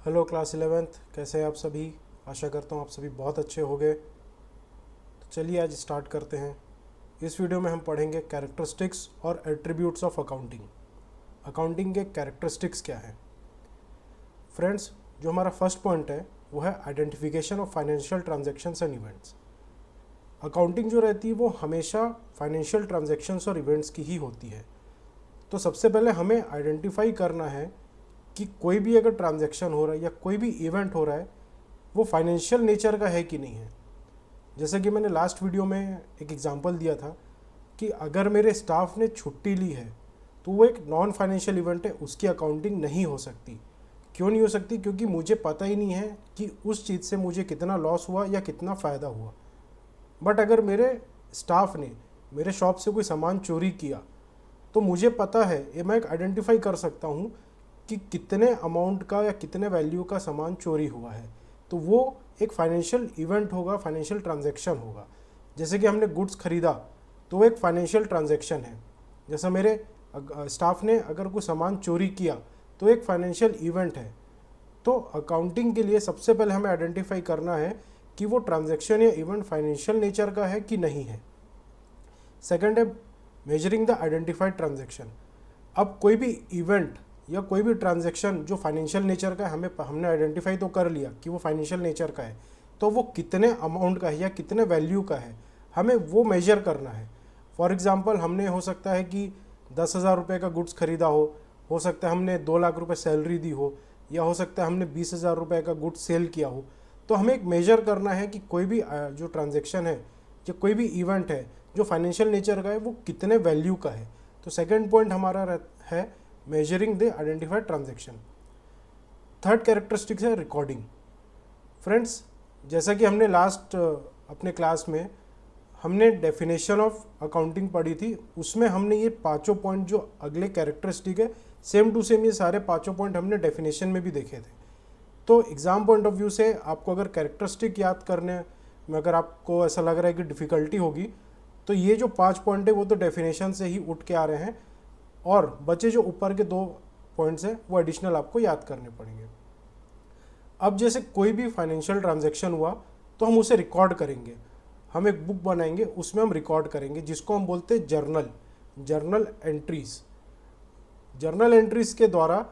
Hello class 11th, कैसे हैं आप सभी। आशा करता हूँ आप सभी बहुत अच्छे होंगे। तो चलिए आज स्टार्ट करते हैं। इस वीडियो में हम पढ़ेंगे कैरेक्टरिस्टिक्स और एट्रीब्यूट्स ऑफ अकाउंटिंग। अकाउंटिंग के कैरेक्टरिस्टिक्स क्या हैं। फ्रेंड्स, जो हमारा फर्स्ट पॉइंट है वो है identification of financial transactions and events. Accounting जो रहती है वो हमेशा फाइनेंशियल ट्रांजैक्शंस और इवेंट्स की ही होती है। तो सबसे पहले हमें आइडेंटिफाई करना है कि कोई भी अगर ट्रांजैक्शन हो रहा है या कोई भी इवेंट हो रहा है वो फाइनेंशियल नेचर का है कि नहीं है। जैसे कि मैंने लास्ट वीडियो में एक एग्जांपल दिया था कि अगर मेरे स्टाफ ने छुट्टी ली है तो वो एक नॉन फाइनेंशियल इवेंट है, उसकी अकाउंटिंग नहीं हो सकती। क्यों नहीं हो सकती? क्योंकि मुझे पता ही नहीं है कि उस चीज़ से मुझे कितना लॉस हुआ या कितना फ़ायदा हुआ। बट अगर मेरे स्टाफ ने मेरे शॉप से कोई सामान चोरी किया तो मुझे पता है, ये मैं आइडेंटिफाई कर सकता हूँ कि कितने अमाउंट का या कितने वैल्यू का सामान चोरी हुआ है। तो वो एक फाइनेंशियल इवेंट होगा, फाइनेंशियल ट्रांजैक्शन होगा। जैसे कि हमने गुड्स खरीदा तो वो एक फाइनेंशियल ट्रांजैक्शन है। जैसा मेरे स्टाफ ने अगर कोई सामान चोरी किया तो एक फाइनेंशियल इवेंट है। तो अकाउंटिंग के लिए सबसे पहले हमें आइडेंटिफाई करना है कि वो ट्रांजैक्शन या इवेंट फाइनेंशियल नेचर का है कि नहीं है। सेकंड है मेजरिंग द आइडेंटिफाइड ट्रांजैक्शन। अब कोई भी इवेंट या कोई भी ट्रांजैक्शन जो फाइनेंशियल नेचर का है, हमने आइडेंटिफाई तो कर लिया कि वो फाइनेंशियल नेचर का है, तो वो कितने अमाउंट का है या कितने वैल्यू का है, हमें वो मेजर करना है। फॉर एग्जांपल, हमने हो सकता है कि 10,000 रुपये का गुड्स खरीदा हो सकता है हमने 2 लाख रुपये सैलरी दी हो, या हो सकता है हमने 20,000 रुपये का गुड्स सेल किया हो। तो हमें एक मेजर करना है कि कोई भी जो ट्रांजेक्शन है या कोई भी इवेंट है जो फाइनेंशियल नेचर का है वो कितने वैल्यू का है। तो सेकेंड पॉइंट हमारा है measuring the identified transaction. Third characteristics है रिकॉर्डिंग। फ्रेंड्स, जैसा कि हमने लास्ट अपने क्लास में हमने डेफिनेशन ऑफ अकाउंटिंग पढ़ी थी, उसमें हमने ये पांचों पॉइंट जो अगले कैरेक्टरिस्टिक है सेम टू सेम ये सारे पांचों पॉइंट हमने डेफिनेशन में भी देखे थे। तो एग्जाम पॉइंट ऑफ व्यू से आपको अगर कैरेक्टरिस्टिक याद करने में अगर आपको ऐसा लग रहा है कि डिफ़िकल्टी होगी, तो ये जो 5 पॉइंट है वो तो डेफिनेशन से ही उठ के आ रहे हैं, और बचे जो ऊपर के 2 पॉइंट्स हैं वो एडिशनल आपको याद करने पड़ेंगे। अब जैसे कोई भी फाइनेंशियल ट्रांजैक्शन हुआ तो हम उसे रिकॉर्ड करेंगे। हम एक बुक बनाएंगे, उसमें हम रिकॉर्ड करेंगे, जिसको हम बोलते हैं जर्नल एंट्रीज। जर्नल एंट्रीज के द्वारा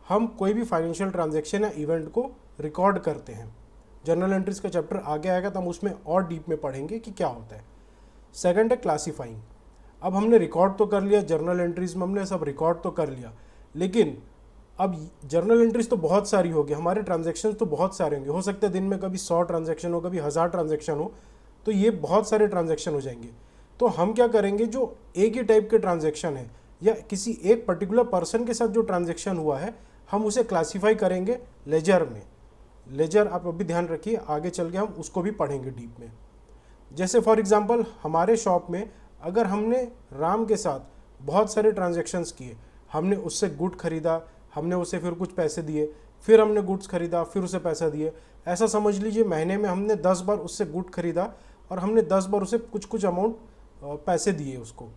हम कोई भी फाइनेंशियल ट्रांजैक्शन या इवेंट को रिकॉर्ड करते हैं। जर्नल एंट्रीज का चैप्टर आगे आएगा तो हम उसमें और डीप में पढ़ेंगे कि क्या होता है। सेकंड है क्लासीफाइंग। अब हमने रिकॉर्ड तो कर लिया, जर्नल एंट्रीज में हमने सब रिकॉर्ड तो कर लिया, लेकिन अब जर्नल एंट्रीज तो बहुत सारी होगी, हमारे ट्रांजैक्शन तो बहुत सारे होंगे। हो सकता है दिन में कभी 100 ट्रांजैक्शन हो, कभी 1000 ट्रांजैक्शन हो, तो ये बहुत सारे ट्रांजैक्शन हो जाएंगे। तो हम क्या करेंगे, जो एक ही टाइप के ट्रांजैक्शन है या किसी एक पर्टिकुलर पर्सन के साथ जो ट्रांजैक्शन हुआ है, हम उसे क्लासीफाई करेंगे लेजर में। लेजर आप अभी ध्यान रखिए, आगे चल के हम उसको भी पढ़ेंगे डीप में। जैसे फॉर एग्जांपल, हमारे शॉप में अगर हमने राम के साथ बहुत सारे ट्रांजैक्शंस किए, हमने उससे गुड खरीदा, हमने उसे फिर कुछ पैसे दिए, फिर हमने गुड्स खरीदा, फिर उसे पैसा दिए, ऐसा समझ लीजिए महीने में हमने 10 बार उससे गुड खरीदा और हमने 10 बार उसे कुछ कुछ अमाउंट पैसे दिए उसको।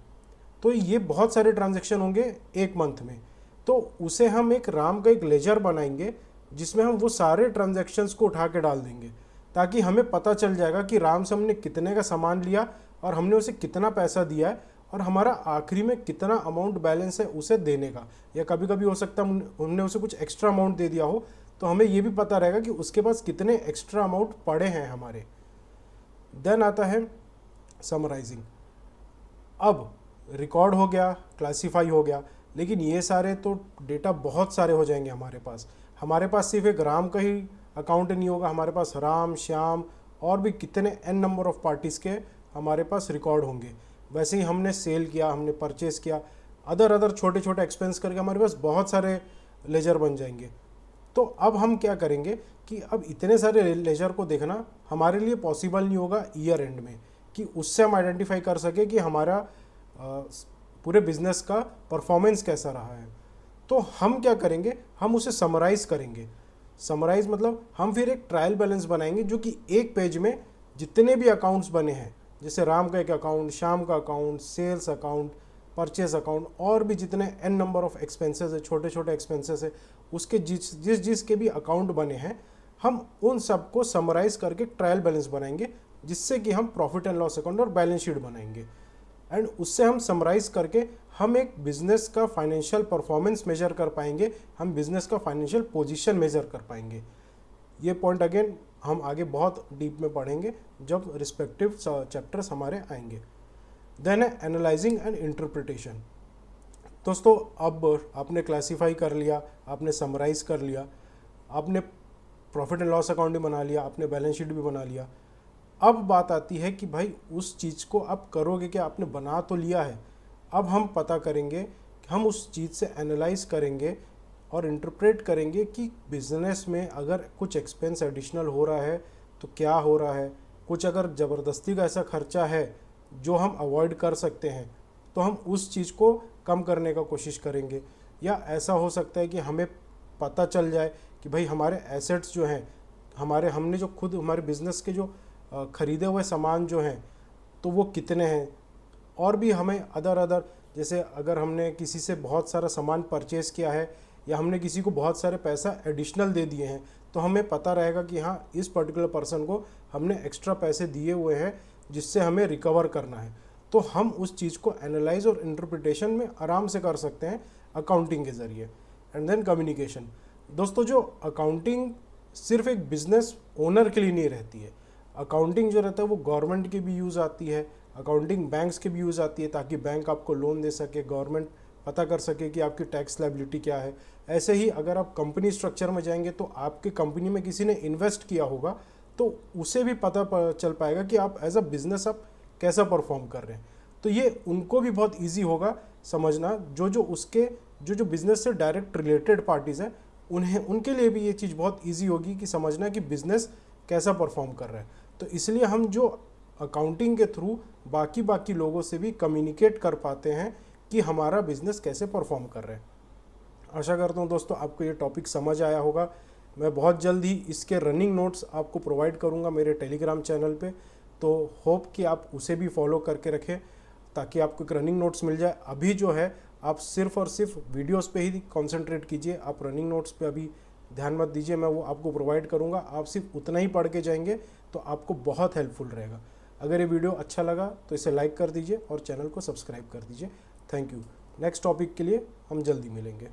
तो ये बहुत सारे ट्रांजैक्शन होंगे एक मंथ में। तो उसे हम एक राम का एक लेजर बनाएंगे जिसमें हम वो सारे ट्रांजैक्शंस को उठा के डाल देंगे, ताकि हमें पता चल जाएगा कि राम से हमने कितने का सामान लिया और हमने उसे कितना पैसा दिया है, और हमारा आखिरी में कितना अमाउंट बैलेंस है उसे देने का। या कभी कभी हो सकता है हमने उसे कुछ एक्स्ट्रा अमाउंट दे दिया हो, तो हमें ये भी पता रहेगा कि उसके पास कितने एक्स्ट्रा अमाउंट पड़े हैं हमारे। देन आता है समराइजिंग। अब रिकॉर्ड हो गया, क्लासीफाई हो गया, लेकिन ये सारे तो डेटा बहुत सारे हो जाएंगे हमारे पास। हमारे पास सिर्फ एक राम का ही अकाउंट नहीं होगा, हमारे पास राम, श्याम और भी कितने n नंबर ऑफ पार्टीज़ के हमारे पास रिकॉर्ड होंगे। वैसे ही हमने सेल किया, हमने परचेज़ किया, अदर छोटे छोटे एक्सपेंस करके हमारे पास बहुत सारे लेजर बन जाएंगे। तो अब हम क्या करेंगे कि अब इतने सारे लेजर को देखना हमारे लिए पॉसिबल नहीं होगा ईयर एंड में, कि उससे हम आइडेंटिफाई कर सके कि हमारा पूरे बिजनेस का परफॉर्मेंस कैसा रहा है। तो हम क्या करेंगे, हम उसे समराइज़ करेंगे। समराइज़ मतलब हम फिर एक ट्रायल बैलेंस बनाएंगे, जो कि एक पेज में जितने भी अकाउंट्स बने हैं, जैसे राम का एक अकाउंट, श्याम का account, sales account, purchase account और भी जितने n नंबर ऑफ एक्सपेंसेस है, छोटे छोटे एक्सपेंसेस है, उसके जिसके भी अकाउंट बने हैं, हम उन सबको समराइज करके ट्रायल बैलेंस बनाएंगे, जिससे कि हम प्रॉफिट एंड लॉस अकाउंट और बैलेंस शीट बनाएंगे। एंड उससे हम समराइज करके हम एक बिजनेस का फाइनेंशियल परफॉर्मेंस मेजर कर पाएंगे, हम बिजनेस का फाइनेंशियल पोजीशन मेजर कर पाएंगे। ये पॉइंट अगेन हम आगे बहुत डीप में पढ़ेंगे जब रिस्पेक्टिव चैप्टर्स हमारे आएंगे। देन है एनालाइजिंग एंड इंटरप्रिटेशन। दोस्तों अब आपने क्लासीफाई कर लिया, आपने समराइज कर लिया, आपने प्रॉफिट एंड लॉस अकाउंट भी बना लिया, आपने बैलेंस शीट भी बना लिया। अब बात आती है कि भाई उस चीज़ को आप करोगे क्या, आपने बना तो लिया है, अब हम पता करेंगे कि हम उस चीज़ से एनालाइज करेंगे और इंटरप्रेट करेंगे कि बिजनेस में अगर कुछ एक्सपेंस एडिशनल हो रहा है तो क्या हो रहा है, कुछ अगर ज़बरदस्ती का ऐसा खर्चा है जो हम अवॉइड कर सकते हैं तो हम उस चीज़ को कम करने का कोशिश करेंगे। या ऐसा हो सकता है कि हमें पता चल जाए कि भाई हमारे एसेट्स जो हैं, हमने जो खुद हमारे बिज़नेस के जो ख़रीदे हुए सामान जो हैं तो वो कितने हैं, और भी हमें अदर जैसे अगर हमने किसी से बहुत सारा सामान परचेज़ किया है या हमने किसी को बहुत सारे पैसा एडिशनल दे दिए हैं तो हमें पता रहेगा कि हाँ इस पर्टिकुलर पर्सन को हमने एक्स्ट्रा पैसे दिए हुए हैं जिससे हमें रिकवर करना है। तो हम उस चीज़ को एनालाइज और इंटरप्रिटेशन में आराम से कर सकते हैं अकाउंटिंग के ज़रिए। And then communication. दोस्तों जो अकाउंटिंग सिर्फ एक बिजनेस ओनर के लिए नहीं रहती है, अकाउंटिंग जो रहता है वो गवर्नमेंट के भी यूज़ आती है, अकाउंटिंग बैंक्स के भी यूज़ आती है ताकि बैंक आपको लोन दे सके, गवर्नमेंट पता कर सके कि आपकी टैक्स लायबिलिटी क्या है। ऐसे ही अगर आप कंपनी स्ट्रक्चर में जाएंगे तो आपके कंपनी में किसी ने इन्वेस्ट किया होगा तो उसे भी पता चल पाएगा कि आप एज अ बिज़नेस आप कैसा परफॉर्म कर रहे हैं। तो ये उनको भी बहुत ईजी होगा समझना, जो बिज़नेस से डायरेक्ट रिलेटेड पार्टीज़ हैं उनके लिए भी ये चीज़ बहुत ईजी होगी कि समझना कि बिज़नेस कैसा परफॉर्म कर रहा है। तो इसलिए हम जो अकाउंटिंग के थ्रू बाकी लोगों से भी कम्युनिकेट कर पाते हैं कि हमारा बिज़नेस कैसे परफॉर्म कर रहा है। आशा करता हूँ दोस्तों आपको ये टॉपिक समझ आया होगा। मैं बहुत जल्द ही इसके रनिंग नोट्स आपको प्रोवाइड करूँगा मेरे टेलीग्राम चैनल पे, तो होप कि आप उसे भी फॉलो करके रखें ताकि आपको एक रनिंग नोट्स मिल जाए। अभी जो है आप सिर्फ और सिर्फ वीडियोस पे ही कंसंट्रेट कीजिए, आप रनिंग नोट्स पे अभी ध्यान मत दीजिए, मैं वो आपको प्रोवाइड करूँगा, आप सिर्फ उतना ही पढ़ के जाएंगे तो आपको बहुत हेल्पफुल रहेगा। अगर ये वीडियो अच्छा लगा तो इसे लाइक कर दीजिए और चैनल को सब्सक्राइब कर दीजिए। Thank you. नेक्स्ट टॉपिक के लिए हम जल्दी मिलेंगे।